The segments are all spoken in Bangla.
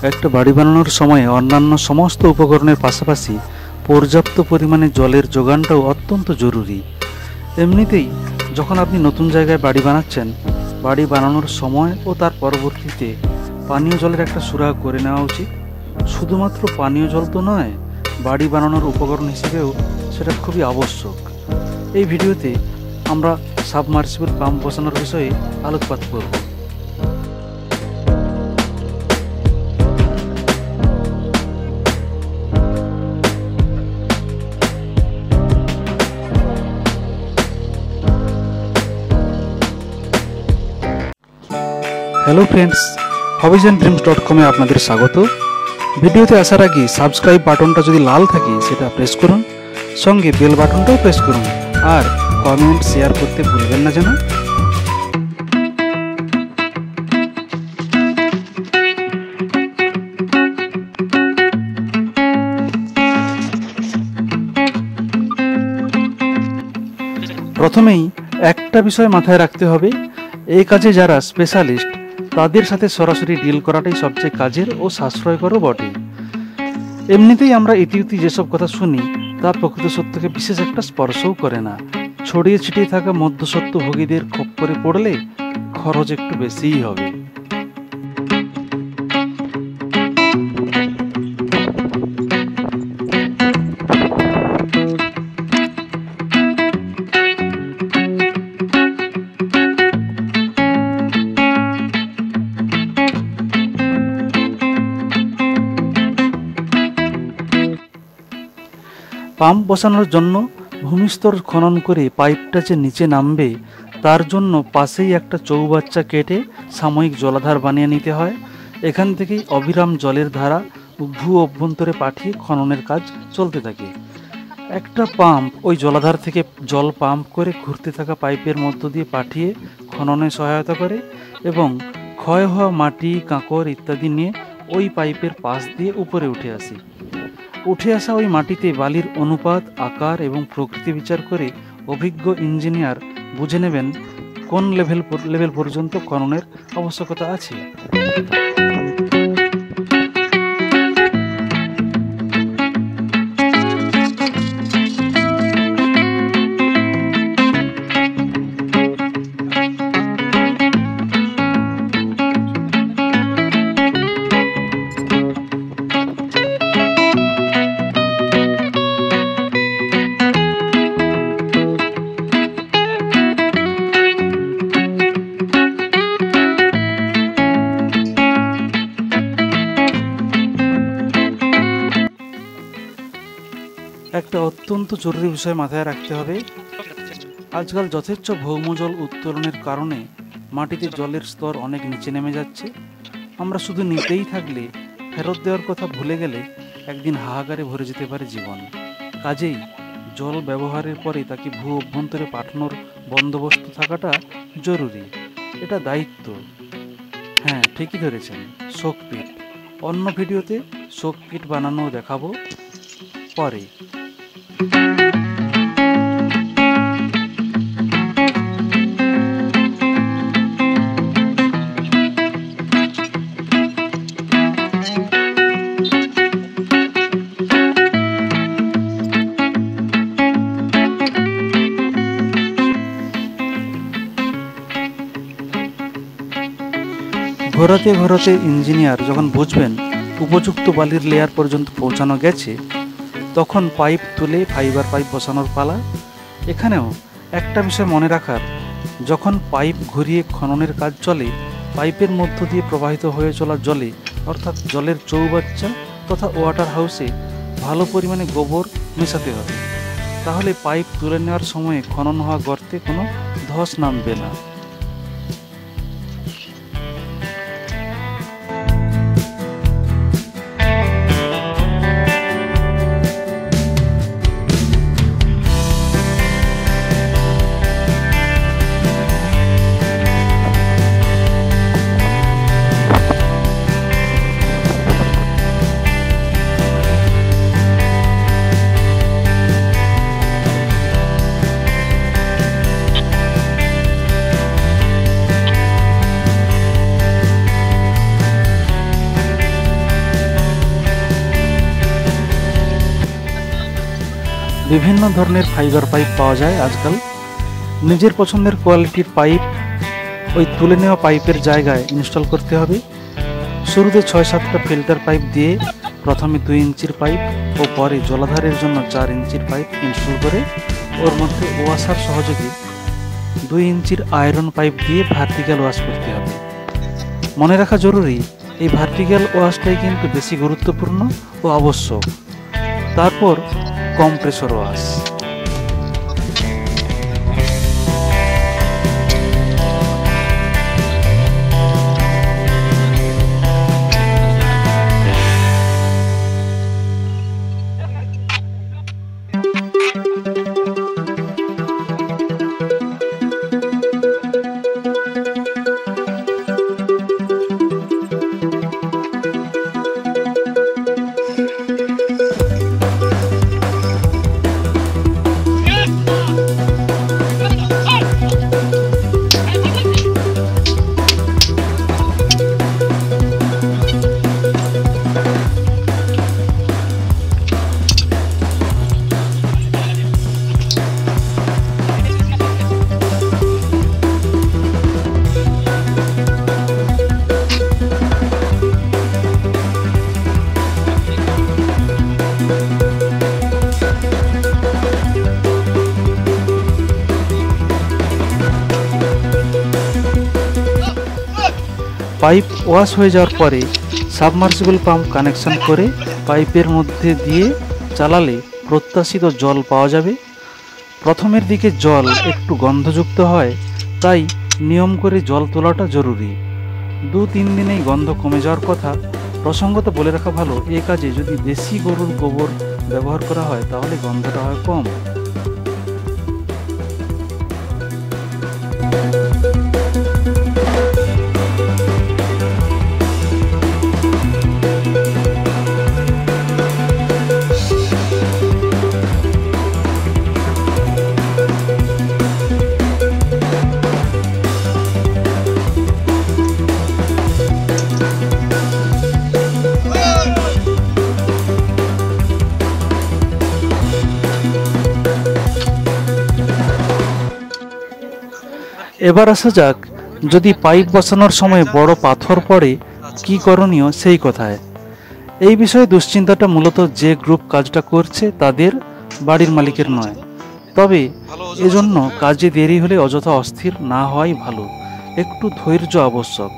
একটা বাড়ি বানানোর সময় অন্যান্য সমস্ত উপকরণের পাশাপাশি পর্যাপ্ত পরিমাণে জলের যোগানটাও অত্যন্ত জরুরি। এমনিতেই যখন আপনি নতুন জায়গায় বাড়ি বানাচ্ছেন, বাড়ি বানানোর সময় ও তার পরবর্তীতে পানীয় জলের একটা সুরাহা করে নেওয়া উচিত। শুধুমাত্র পানীয় জল তো নয়, বাড়ি বানানোর উপকরণ হিসেবেও সেটা খুবই আবশ্যক। এই ভিডিওতে আমরা সাবমার্সিবল পাম্প বসানোর বিষয়ে আলোকপাত করব। হ্যালো ফ্রেন্ডস, hobbiesandDreams.com-এ আপনাদের স্বাগত। ভিডিওতে আসার আগে সাবস্ক্রাইব বাটনটা যদি লাল থাকে সেটা প্রেস করুন, সঙ্গে বেল বাটনটাও প্রেস করুন, আর কমেন্ট শেয়ার করতে ভুলবেন না যেন। প্রথমেই একটা বিষয় মাথায় রাখতে হবে, এই কাজে যারা স্পেশালিস্ট তাদের সাথে সরাসরি ডিল করাটাই সবচেয়ে কাজের ও সাশ্রয়করও বটে। এমনিতেই আমরা ইতিউতি যেসব কথা শুনি তা প্রকৃত সত্যকে বিশেষ একটা স্পর্শও করে না। ছড়িয়ে ছিটিয়ে থাকা মধ্যসত্ত্বভোগীদের খপ্পরে পড়লে খরচ একটু বেশিই হবে। পাম্প বসানোর জন্য ভূমিস্তর খনন করে পাইপটা যে নিচে নামবে তার জন্য পাশেই একটা চৌবাচ্চা কেটে সাময়িক জলাধার বানিয়ে নিতে হয়। এখান থেকেই অবিরাম জলের ধারা ভূ অভ্যন্তরে পাঠিয়ে খননের কাজ চলতে থাকে। একটা পাম্প ওই জলাধার থেকে জল পাম্প করে ঘুরতে থাকা পাইপের মধ্য দিয়ে পাঠিয়ে খননে সহায়তা করে এবং ক্ষয় হওয়া মাটি, কাঁকড় ইত্যাদি নিয়ে ওই পাইপের পাশ দিয়ে উপরে উঠে আসা ওই মাটিতে বালির অনুপাত, আকার এবং প্রকৃতি বিচার করে অভিজ্ঞ ইঞ্জিনিয়ার বুঝে নেবেন কোন লেভেল পর্যন্ত খননের আবশ্যকতা আছে। একটা অত্যন্ত জরুরি বিষয় মাথায় রাখতে হবে, আজকাল যথেচ্ছ ভৌমজল উত্তোলনের কারণে মাটিতে জলের স্তর অনেক নিচে নেমে যাচ্ছে। আমরা শুধু নিতেই থাকলে, ফেরত দেওয়ার কথা ভুলে গেলে একদিন হাহাকারে ভরে যেতে পারে জীবন। কাজেই জল ব্যবহারের পরে তাকে ভূ অভ্যন্তরে পাঠানোর বন্দোবস্ত থাকাটা জরুরি। এটা দায়িত্ব। হ্যাঁ, ঠিকই ধরেছেন, শোকপিট। অন্য ভিডিওতে শোকপিট বানানো দেখাবো পরে। ঘোরাতে ঘোরাতে ইঞ্জিনিয়ার যখন বুঝবেন উপযুক্ত বালির লেয়ার পর্যন্ত পৌঁছানো গেছে, তখন পাইপ তুলে ফাইবার পাইপ বসানোর পালা। এখানেও একটা বিষয় মনে রাখার, যখন পাইপ ঘুরিয়ে খননের কাজ চলে, পাইপের মধ্য দিয়ে প্রবাহিত হয়ে চলা জলে অর্থাৎ জলের চৌবাচ্চা তথা ওয়াটার হাউসে ভালো পরিমাণে গোবর মেশাতে হবে। তাহলে পাইপ তুলে নেওয়ার সময়ে খনন হওয়া গর্তে কোনো ধস নামবে না। বিভিন্ন ধরনের ফাইবার পাইপ পাওয়া যায় আজকাল। নিজের পছন্দের কোয়ালিটির পাইপ ওই তুলে নেওয়া পাইপের জায়গায় ইনস্টল করতে হবে। শুরুতে 6-7টা ফিল্টার পাইপ দিয়ে প্রথমে 2 ইঞ্চির পাইপ ও পরে জলাধারের জন্য 4 ইঞ্চির পাইপ ইনস্টল করে ওর মধ্যে ওয়াশার সহযোগে 2 ইঞ্চির আয়রন পাইপ দিয়ে ভার্টিক্যাল ওয়াশ করতে হবে। মনে রাখা জরুরি, এই ভার্টিক্যাল ওয়াশটাই কিন্তু বেশি গুরুত্বপূর্ণ ও আবশ্যক। তারপর কম্প্রেসর ওয়াশ। পাইপ ওয়াশ হয়ে যাওয়ার পরে সাবমার্সিবল পাম্প কানেকশন করে পাইপের মধ্যে দিয়ে চালালে প্রত্যাশিত জল পাওয়া যাবে। প্রথমের দিকে জল একটু গন্ধযুক্ত হয়, তাই নিয়ম করে জল তোলাটা জরুরি। 2-3 দিনেই গন্ধ কমে যাওয়ার কথা। প্রসঙ্গত বলে রাখা ভালো, এ কাজে যদি দেশি গরুর গোবর ব্যবহার করা হয় তাহলে গন্ধটা হয় কম। এবার আসা যাক, যদি পাইপ বসানোর সময় বড় পাথর পড়ে কি করণীয় সেই কথায়। এই বিষয়ে দুশ্চিন্তাটা মূলত যে গ্রুপ কাজটা করছে তাদের, বাড়ির মালিকের নয়। তবে এজন্য কাজে দেরি হলে অযথা অস্থির না হওয়াই ভালো, একটু ধৈর্য আবশ্যক।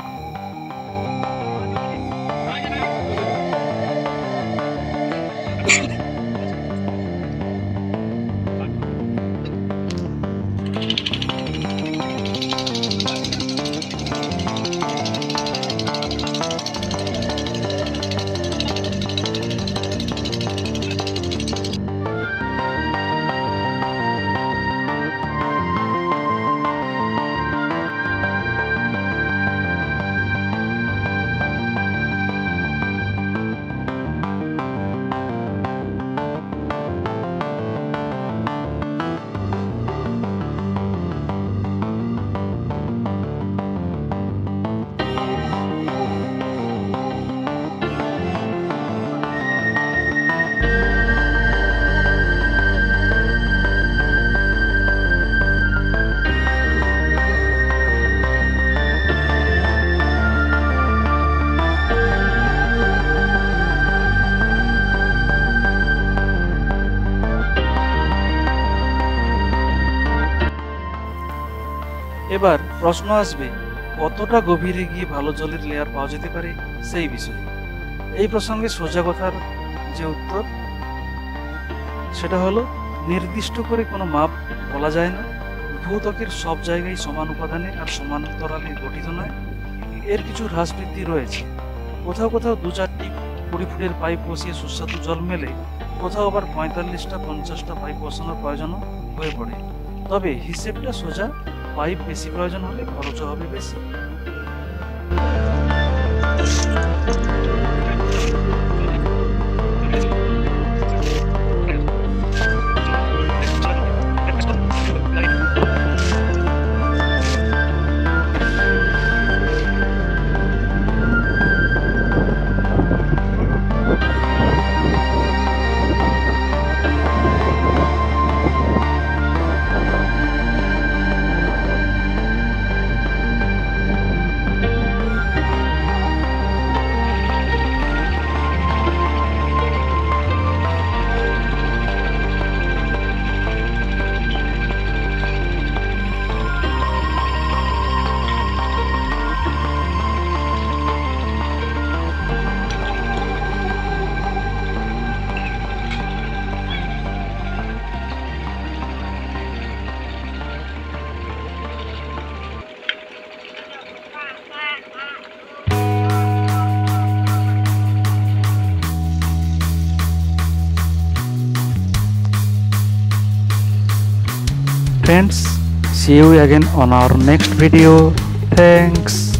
এবার প্রশ্ন আসবে, কতটা গভীরে গিয়ে ভালো জলের লেয়ার পাওয়া যেতে পারে সেই বিষয়ে। এই প্রসঙ্গে সোজা কথার যে উত্তর সেটা হলো, নির্দিষ্ট করে কোনো মাপ বলা যায় না। ভূত্বকের সব জায়গায় সমান উপাদানে আর সমান্তরালে গঠিত নয়, এর কিছু হ্রাস বৃদ্ধি রয়েছে। কোথাও কোথাও 2-4টি 20 ফুটের পাইপ বসিয়ে সুস্বাদু জল মেলে, কোথাও আবার 45টা-50টা পাইপ বসানোর প্রয়োজনও হয়ে পড়ে। তবে হিসেবটা সোজা, পাইপ বেশি প্রয়োজন হলে খরচও হবে বেশি। friends, see you again on our next video. Thanks.